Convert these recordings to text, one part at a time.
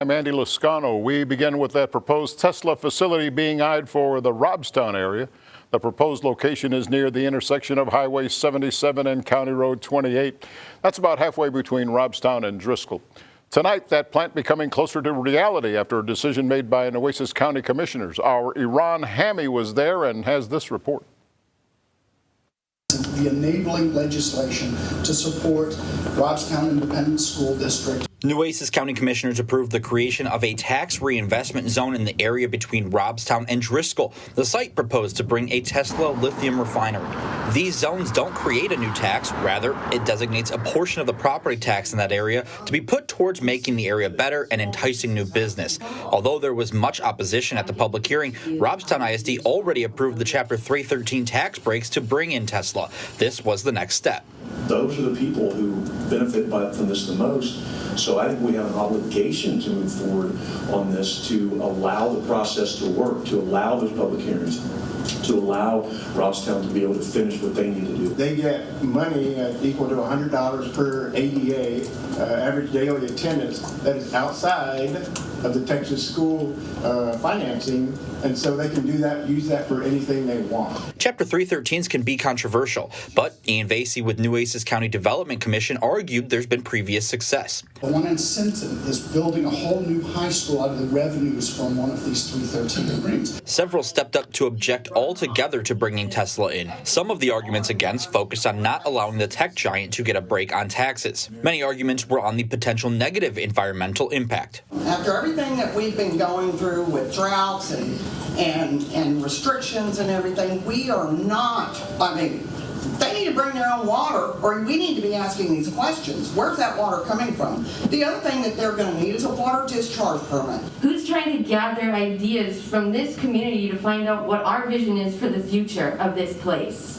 I'm Andy Lascano. We begin with that proposed Tesla facility being eyed for the Robstown area. The proposed location is near the intersection of Highway 77 and County Road 28. That's about halfway between Robstown and Driscoll. Tonight, that plant becoming closer to reality after a decision made by Nueces County Commissioners. Our Iran Hammy was there and has this report. The enabling legislation to support Robstown Independent School District. Nueces County Commissioners approved the creation of a tax reinvestment zone in the area between Robstown and Driscoll. The site proposed to bring a Tesla lithium refinery. These zones don't create a new tax. Rather, it designates a portion of the property tax in that area to be put towards making the area better and enticing new business. Although there was much opposition at the public hearing, Robstown ISD already approved the Chapter 313 tax breaks to bring in Tesla. This was the next step. Those are the people who benefit from this the most. So I think we have an obligation to move forward on this, to allow the process to work, to allow those public hearings, to allow Robstown to be able to finish what they need to do. They get money equal to $100 per ADA, average daily attendance, that is outside of the Texas school financing, and so they can do that, use that for anything they want. Chapter 313s can be controversial, but Ian Vasey with Nueces County Development Commission argued there's been previous success. One incentive is building a whole new high school out of the revenues from one of these 313 agreements. Several stepped up to object altogether to bringing Tesla in. Some of the arguments against focused on not allowing the tech giant to get a break on taxes. Many arguments were on the potential negative environmental impact. After everything that we've been going through with droughts and restrictions and everything, we are not, they need to bring their own water, or we need to be asking these questions. Where's that water coming from? The other thing that they're going to need is a water discharge permit. Who's trying to gather ideas from this community to find out what our vision is for the future of this place?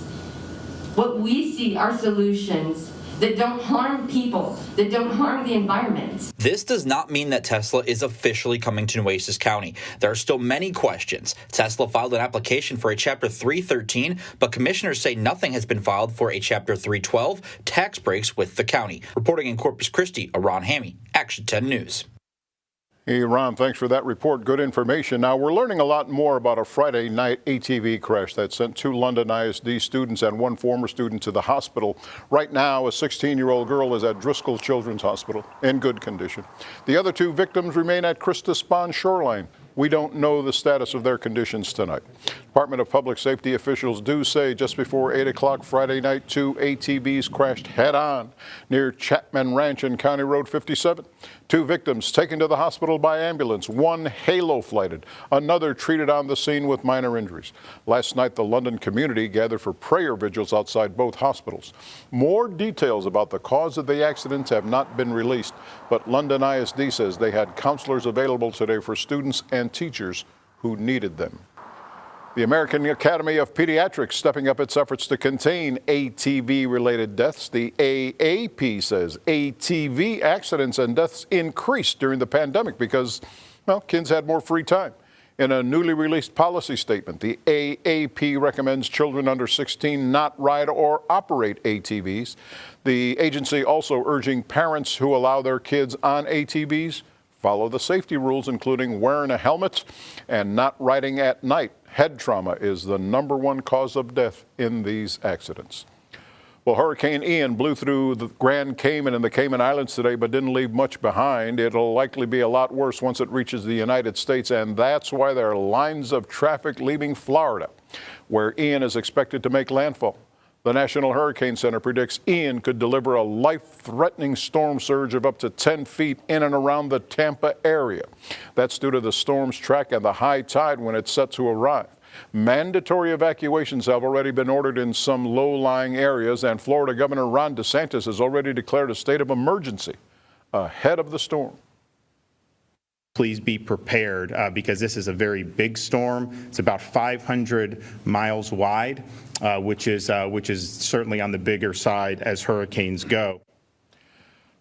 What we see are solutions that don't harm people, that don't harm the environment. This does not mean that Tesla is officially coming to Nueces County. There are still many questions. Tesla filed an application for a Chapter 313, but commissioners say nothing has been filed for a Chapter 312 tax breaks with the county. Reporting in Corpus Christi, Iran Hammy, Action 10 News. Hey, Ron, thanks for that report. Good information. Now, we're learning a lot more about a Friday night ATV crash that sent 2 London ISD students and 1 former student to the hospital. Right now, a 16-year-old girl is at Driscoll Children's Hospital in good condition. The other 2 victims remain at Christa Spahn Shoreline. We don't know the status of their conditions tonight. Department of Public Safety officials do say just before 8 o'clock Friday night, 2 ATVs crashed head-on near Chapman Ranch and County Road 57. 2 victims taken to the hospital by ambulance, 1 halo-flighted, another treated on the scene with minor injuries. Last night, the London community gathered for prayer vigils outside both hospitals. More details about the cause of the accidents have not been released, but London ISD says they had counselors available today for students and teachers who needed them. The American Academy of Pediatrics stepping up its efforts to contain ATV-related deaths. The AAP says ATV accidents and deaths increased during the pandemic because, well, kids had more free time. In a newly released policy statement, the AAP recommends children under 16 not ride or operate ATVs. The agency also urging parents who allow their kids on ATVs follow the safety rules, including wearing a helmet and not riding at night. Head trauma is the #1 cause of death in these accidents. Well, Hurricane Ian blew through the Grand Cayman and the Cayman Islands today, but didn't leave much behind. It'll likely be a lot worse once it reaches the United States, and that's why there are lines of traffic leaving Florida, where Ian is expected to make landfall. The National Hurricane Center predicts Ian could deliver a life-threatening storm surge of up to 10 feet in and around the Tampa area. That's due to the storm's track and the high tide when it's set to arrive. Mandatory evacuations have already been ordered in some low-lying areas, and Florida Governor Ron DeSantis has already declared a state of emergency ahead of the storm. Please be prepared because this is a very big storm. It's about 500 miles wide, which is certainly on the bigger side as hurricanes go.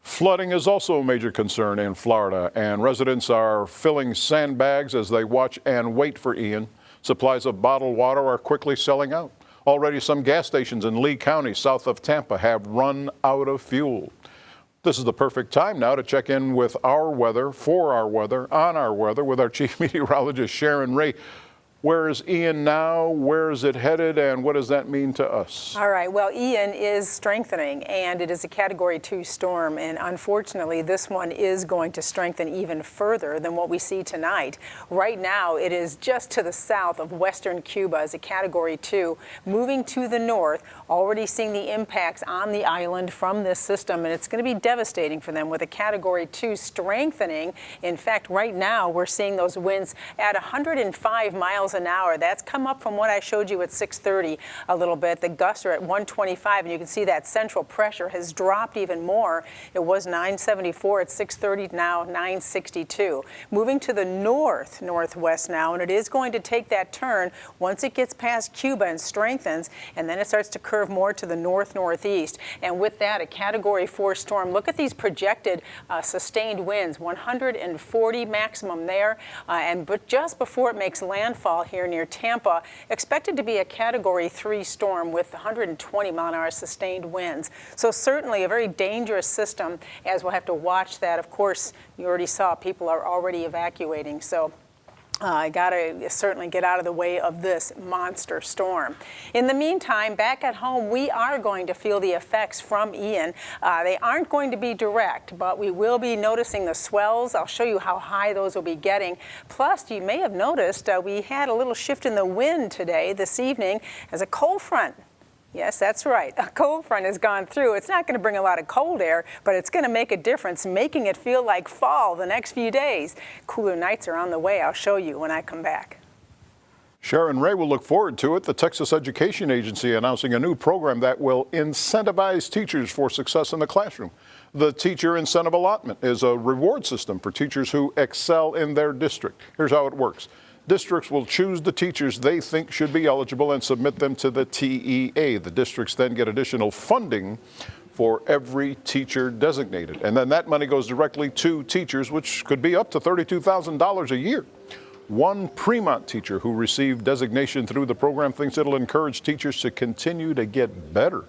Flooding is also a major concern in Florida, and residents are filling sandbags as they watch and wait for Ian. Supplies of bottled water are quickly selling out. Already some gas stations in Lee County, south of Tampa, have run out of fuel. This is the perfect time now to check in with our weather, for our weather, on our weather with our Chief Meteorologist, Sharon Ray. Where is Ian now? Where is it headed? And what does that mean to us? All right. Well, Ian is strengthening, and it is a Category 2 storm. And unfortunately, this one is going to strengthen even further than what we see tonight. Right now, it is just to the south of western Cuba as a Category 2, moving to the north, already seeing the impacts on the island from this system. And it's going to be devastating for them with a Category 2 strengthening. In fact, right now, we're seeing those winds at 105 miles an hour. That's come up from what I showed you at 6:30 a little bit. The gusts are at 125, and you can see that central pressure has dropped even more. It was 974 at 6:30, now 962. Moving to the northwest now, and it is going to take that turn once it gets past Cuba and strengthens, and then it starts to curve more to the northeast. And with that, a Category 4 storm. Look at these projected sustained winds, 140 maximum there, but just before it makes landfall here near Tampa, expected to be a Category 3 storm with 120 mile an hour sustained winds. So certainly a very dangerous system, as we'll have to watch that. Of course, you already saw people are already evacuating. So I got to certainly get out of the way of this monster storm. In the meantime, back at home, we are going to feel the effects from Ian. They aren't going to be direct, but we will be noticing the swells. I'll show you how high those will be getting. Plus, you may have noticed we had a little shift in the wind today, this evening, as a cold front. Yes, that's right. A cold front has gone through. It's not going to bring a lot of cold air, but it's going to make a difference, making it feel like fall the next few days. Cooler nights are on the way. I'll show you when I come back. Sharon Ray will look forward to it. The Texas Education Agency announcing a new program that will incentivize teachers for success in the classroom. The Teacher Incentive Allotment is a reward system for teachers who excel in their district. Here's how it works. Districts will choose the teachers they think should be eligible and submit them to the TEA. The districts then get additional funding for every teacher designated. And then that money goes directly to teachers, which could be up to $32,000 a year. One Fremont teacher who received designation through the program thinks it'll encourage teachers to continue to get better.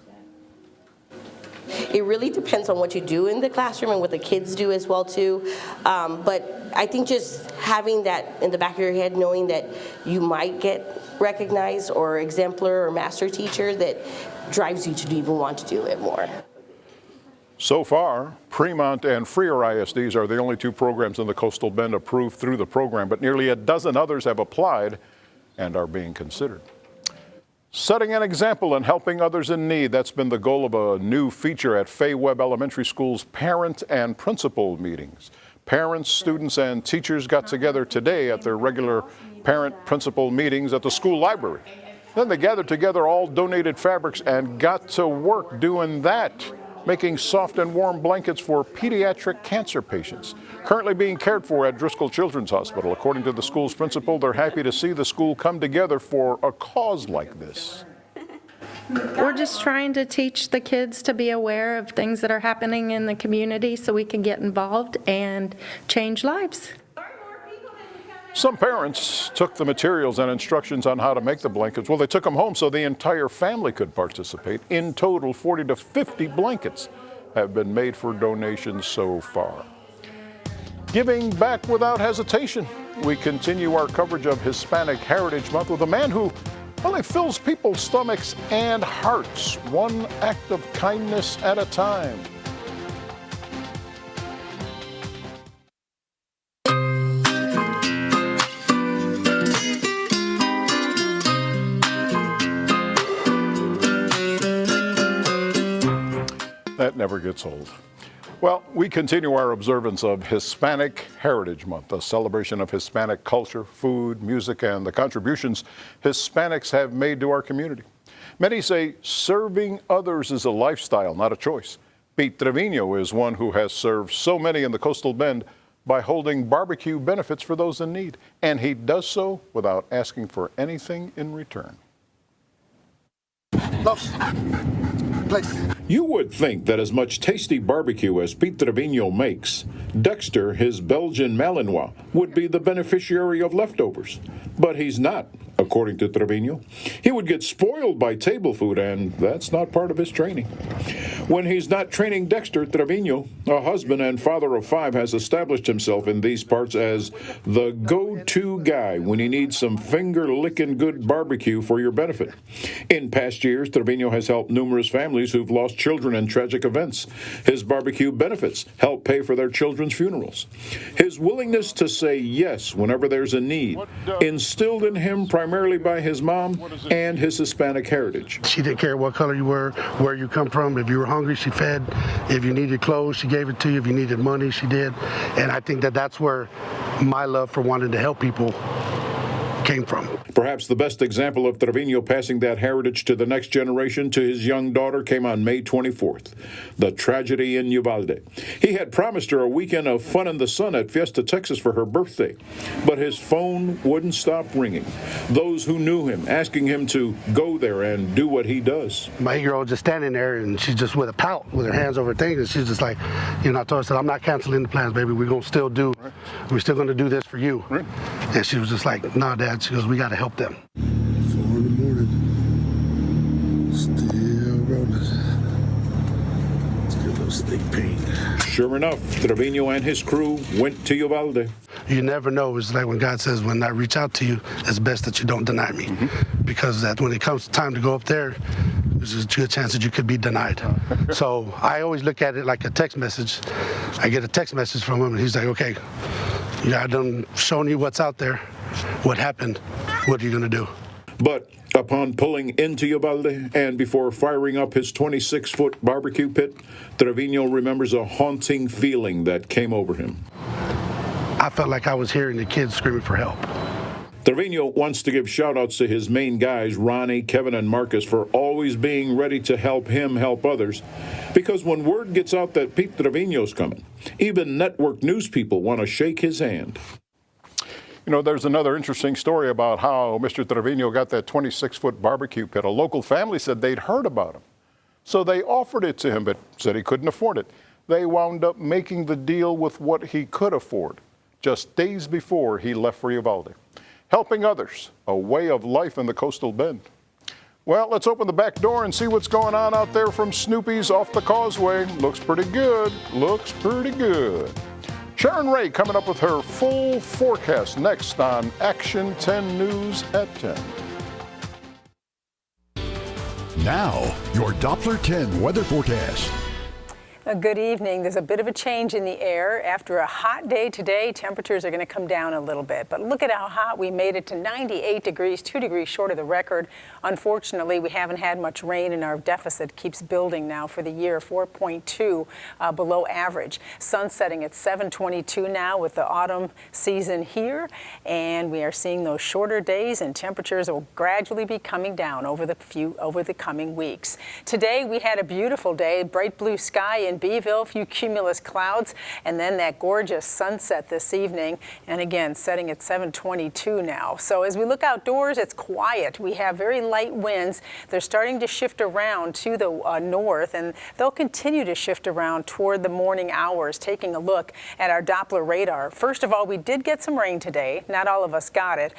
It really depends on what you do in the classroom and what the kids do as well too. But I think just having that in the back of your head, knowing that you might get recognized or exemplar or master teacher, that drives you to even want to do it more. So far, Fremont and Freer ISDs are the only two programs in the Coastal Bend approved through the program, but nearly a dozen others have applied and are being considered. Setting an example and helping others in need, that's been the goal of a new feature at Fay Webb Elementary School's parent and principal meetings. Parents, students, and teachers got together today at their regular parent-principal meetings at the school library. Then they gathered together all donated fabrics and got to work doing that, making soft and warm blankets for pediatric cancer patients currently being cared for at Driscoll Children's Hospital. According to the school's principal, they're happy to see the school come together for a cause like this. We're just trying to teach the kids to be aware of things that are happening in the community so we can get involved and change lives. Some parents took the materials and instructions on how to make the blankets. Well, they took them home so the entire family could participate. In total, 40 to 50 blankets have been made for donations so far. Giving back without hesitation. We continue our coverage of Hispanic Heritage Month with a man who, well, he fills people's stomachs and hearts, one act of kindness at a time. That never gets old. Well, we continue our observance of Hispanic Heritage Month, a celebration of Hispanic culture, food, music, and the contributions Hispanics have made to our community. Many say serving others is a lifestyle, not a choice. Pete Trevino is one who has served so many in the Coastal Bend by holding barbecue benefits for those in need, and he does so without asking for anything in return. You would think that as much tasty barbecue as Pete Trevino makes, Dexter, his Belgian Malinois, would be the beneficiary of leftovers. But he's not. according to Trevino. He would get spoiled by table food, and that's not part of his training. When he's not training Dexter, Trevino, a husband and father of 5, has established himself in these parts as the go-to guy when he needs some finger-licking good barbecue for your benefit. In past years, Trevino has helped numerous families who've lost children in tragic events. His barbecue benefits help pay for their children's funerals. His willingness to say yes whenever there's a need, instilled in him primarily by his mom and his Hispanic heritage. She didn't care what color you were, where you come from. If you were hungry, she fed. If you needed clothes, she gave it to you. If you needed money, she did. And I think that that's where my love for wanting to help people came from. Perhaps the best example of Trevino passing that heritage to the next generation, to his young daughter, came on May 24th, the tragedy in Uvalde. He had promised her a weekend of fun in the sun at Fiesta, Texas for her birthday, but his phone wouldn't stop ringing. Those who knew him asking him to go there and do what he does. My 8-year-old just standing there, and she's just with a pout, with her hands over her things, and she's just like, you know, I told her, I said, I'm not canceling the plans, baby. We're going to still do, we're still going to do this for you. Right. And she was just like, nah, Dad. She goes, we got to help them. 4 in the morning, still rolling. Let's get a little sneak peek. Sure enough, Trevino and his crew went to Uvalde. You never know. It's like when God says, when I reach out to you, it's best that you don't deny me. Because that when it comes time to go up there, there's a good chance that you could be denied. So I always look at it like a text message. I get a text message from him, and he's like, okay, yeah, I done shown you what's out there. What happened? What are you going to do? But upon pulling into Uvalde and before firing up his 26-foot barbecue pit, Trevino remembers a haunting feeling that came over him. I felt like I was hearing the kids screaming for help. Trevino wants to give shout-outs to his main guys, Ronnie, Kevin, and Marcus, for always being ready to help him help others. Because when word gets out that Pete Trevino's coming, even network news people want to shake his hand. You know, there's another interesting story about how Mr. Trevino got that 26-foot barbecue pit. A local family said they'd heard about him. So they offered it to him, but said he couldn't afford it. They wound up making the deal with what he could afford, just days before he left for Uvalde. Helping others, a way of life in the coastal bend. Well, let's open the back door and see what's going on out there from Snoopy's off the causeway. Looks pretty good. Looks pretty good. Sharon Ray coming up with her full forecast next on Action 10 News at 10. Now, your Doppler 10 weather forecast. Good evening. There's a bit of a change in the air. After a hot day today, temperatures are going to come down a little bit. But look at how hot we made it to 98 degrees, 2 degrees short of the record. Unfortunately, we haven't had much rain, and our deficit keeps building now for the year, 4.2 below average. Sun setting at 7:22 now with the autumn season here, and we are seeing those shorter days, and temperatures will gradually be coming down over the coming weeks. Today, we had a beautiful day, bright blue sky in Beeville, a few cumulus clouds, and then that gorgeous sunset this evening, and again setting at 7:22 now. So as we look outdoors, it's quiet. We have very light winds. They're starting to shift around to the north, and they'll continue to shift around toward the morning hours. Taking a look at our Doppler radar. First of all, we did get some rain today. Not all of us got it.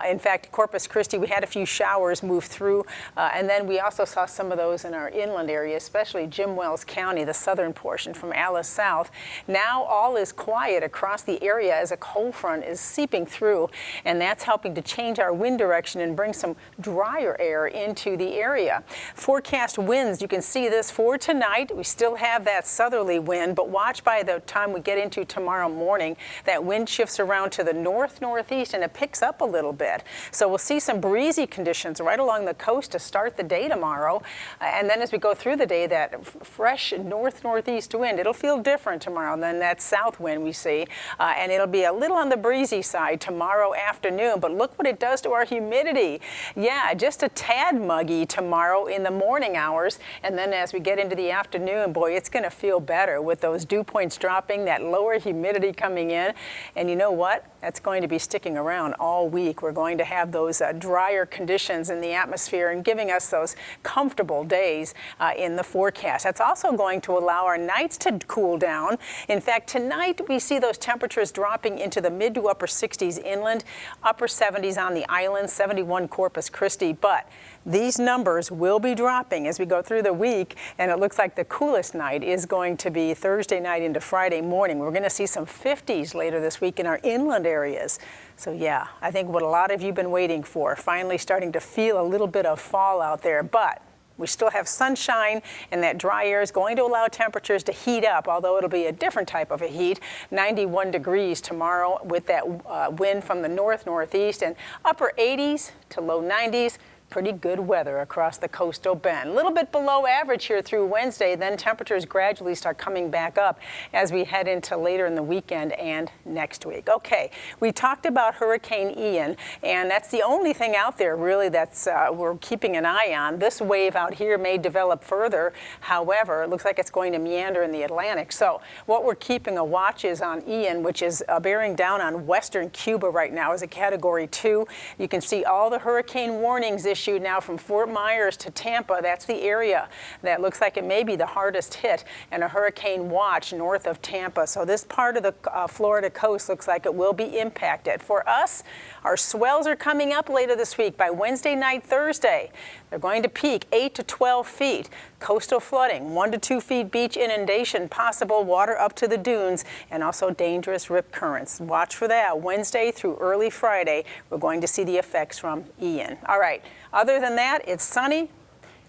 In fact, Corpus Christi, we had a few showers move through, and then we also saw some of those in our inland area, especially Jim Wells County, the southern portion from Alice south. Now all is quiet across the area as a cold front is seeping through, and that's helping to change our wind direction and bring some drier air into the area. Forecast winds, you can see this for tonight. We still have that southerly wind, but watch by the time we get into tomorrow morning, that wind shifts around to the north-northeast and it picks up a little bit. So we'll see some breezy conditions right along the coast to start the day tomorrow, and then as we go through the day, that fresh north-northeast wind, it'll feel different tomorrow than that south wind we see, and it'll be a little on the breezy side tomorrow afternoon, but look what it does to our humidity. Yeah, just a tad muggy tomorrow in the morning hours, and then as we get into the afternoon, boy, it's going to feel better with those dew points dropping, that lower humidity coming in, and you know what? That's going to be sticking around all week. We're going to have those drier conditions in the atmosphere and giving us those comfortable days in the forecast. That's also going to allow allow our nights to cool down. In fact, tonight we see those temperatures dropping into the mid to upper 60s inland, upper 70s on the island, 71 Corpus Christi. But these numbers will be dropping as we go through the week, and it looks like the coolest night is going to be Thursday night into Friday morning. We're going to see some 50s later this week in our inland areas. So yeah, I think what a lot of you have been waiting for, finally starting to feel a little bit of fall out there. But we still have sunshine, and that dry air is going to allow temperatures to heat up, although it'll be a different type of a heat. 91 degrees tomorrow with that wind from the northeast, and upper 80s to low 90s. Pretty good weather across the coastal bend. A little bit below average here through Wednesday, then temperatures gradually start coming back up as we head into later in the weekend and next week. Okay, we talked about Hurricane Ian, and that's the only thing out there really that's we're keeping an eye on. This wave out here may develop further. However, it looks like it's going to meander in the Atlantic. So what we're keeping a watch is on Ian, which is bearing down on western Cuba right now as a Category 2. You can see all the hurricane warnings issued now from Fort Myers to Tampa. That's the area that looks like it may be the hardest hit, and a hurricane watch north of Tampa. So this part of the Florida coast looks like it will be impacted. For us, our swells are coming up later this week by Wednesday night, Thursday. They're going to peak 8 to 12 feet. Coastal flooding, 1 to 2 feet beach inundation, possible water up to the dunes, and also dangerous rip currents. Watch for that. Wednesday through early Friday, we're going to see the effects from Ian. All right. Other than that, it's sunny,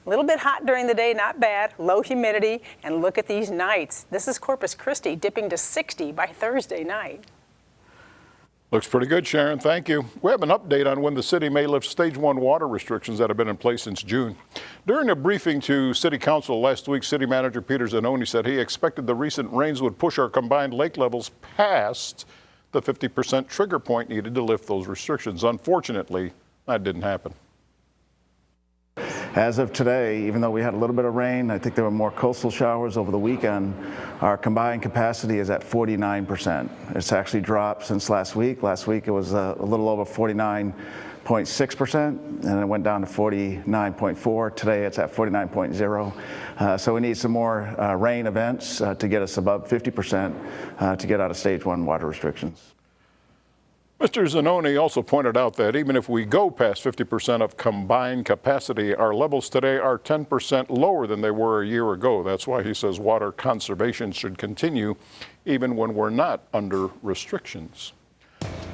a little bit hot during the day, not bad, low humidity, and look at these nights. This is Corpus Christi dipping to 60 by Thursday night. Looks pretty good, Sharon. Thank you. We have an update on when the city may lift Stage 1 water restrictions that have been in place since June. During a briefing to City Council last week, City Manager Peter Zanoni said he expected the recent rains would push our combined lake levels past the 50% trigger point needed to lift those restrictions. Unfortunately, that didn't happen. As of today, even though we had a little bit of rain, I think there were more coastal showers over the weekend, our combined capacity is at 49%. It's actually dropped since last week. Last week it was a little over 49.6%, and it went down to 49.4. Today it's at 49.0. So we need some more rain events to get us above 50% to get out of Stage 1 water restrictions. Mr. Zanoni also pointed out that even if we go past 50% of combined capacity, our levels today are 10% lower than they were a year ago. That's why he says water conservation should continue even when we're not under restrictions.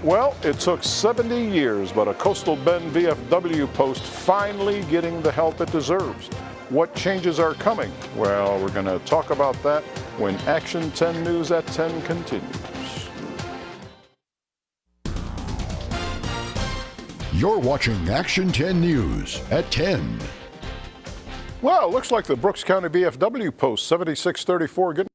Well, it took 70 years, but a Coastal Bend VFW post finally getting the help it deserves. What changes are coming? Well, we're going to talk about that when Action 10 News at 10 continues. You're watching Action 10 News at 10. Well, it looks like the Brooks County VFW post 7634 getting